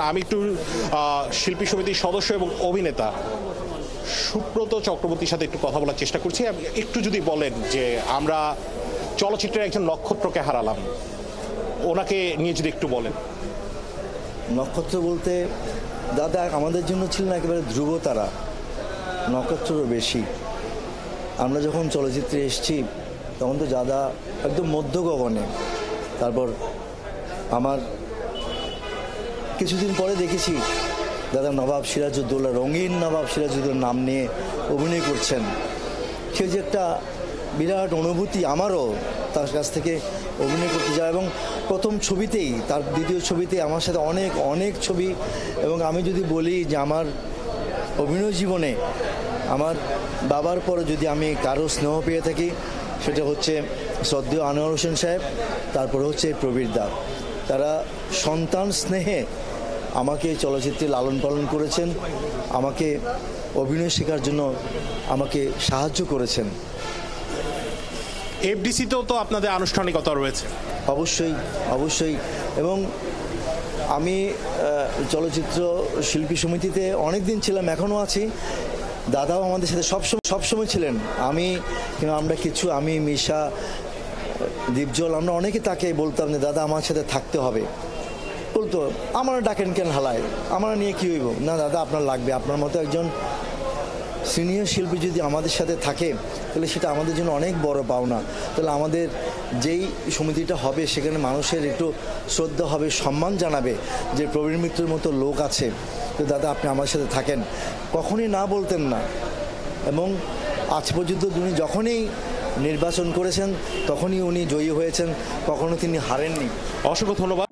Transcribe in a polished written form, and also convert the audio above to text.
আমি একটু শিল্পী সমিতির সদস্য এবং অভিনেতা সুব্রত চক্রবর্তীর সাথে একটু কথা বলার চেষ্টা করছি। একটু যদি বলেন যে আমরা চলচ্চিত্রের একজন নক্ষত্রকে হারালাম, ওনাকে নিয়ে যদি একটু বলেন। নক্ষত্র বলতে দাদা আমাদের জন্য ছিলেন একেবারে ধ্রুবতারা, নক্ষত্রও বেশি। আমরা যখন চলচ্চিত্রে এসেছি তখন তো দাদা একদম মধ্য গগনে। তারপর আমার কিছুদিন পরে দেখেছি দাদা নবাব সিরাজউদ্দৌলা, রঙিন নবাব সিরাজউদ্দৌলার নাম নিয়ে অভিনয় করছেন। সে যে একটা বিরাট অনুভূতি আমারও তার কাছ থেকে অভিনয় করতে যাওয়া, এবং প্রথম ছবিতেই তার দ্বিতীয় ছবিতে আমার সাথে অনেক অনেক ছবি। এবং আমি যদি বলি যে আমার অভিনয় জীবনে আমার বাবার পরে যদি আমি কারো স্নেহ পেয়ে থাকি সেটা হচ্ছে শ্রদ্ধেয় আনোয়ার হোসেন সাহেব, তারপরে হচ্ছে প্রবীর দা। তারা সন্তান স্নেহে আমাকে চলচ্চিত্রে লালন পালন করেছেন, আমাকে অভিনয় শেখার জন্য আমাকে সাহায্য করেছেন। এফডিসিতেও তো আপনাদের আনুষ্ঠানিকতা রয়েছে। অবশ্যই অবশ্যই। এবং আমি চলচ্চিত্র শিল্পী সমিতিতে অনেক দিন ছিলাম, এখনও আছি। দাদাও আমাদের সাথে সবসময় ছিলেন। আমি মিশা, দীপজল, আমরা অনেকে তাকে বলতাম যে দাদা আমার সাথে থাকতে হবে। বলতো আমার ডাকেন কেন হালায়, আমার নিয়ে কী হইব না দাদা, আপনার লাগবে। আপনার মতো একজন সিনিয়র শিল্পী যদি আমাদের সাথে থাকে তাহলে সেটা আমাদের জন্য অনেক বড় পাওনা। তাহলে আমাদের যেই সমিতিটা হবে সেখানে মানুষের একটু শ্রদ্ধা হবে, সম্মান জানাবে যে প্রবীণ মিত্রের মতো লোক আছে, তো দাদা আপনি আমার সাথে থাকেন। কখনই না বলতেন না। এবং আজ পর্যন্ত উনি যখনই নির্বাচন করেছেন তখনই উনি জয়ী হয়েছেন, কখনো তিনি হারেননি। অসংখ্য ধন্যবাদ।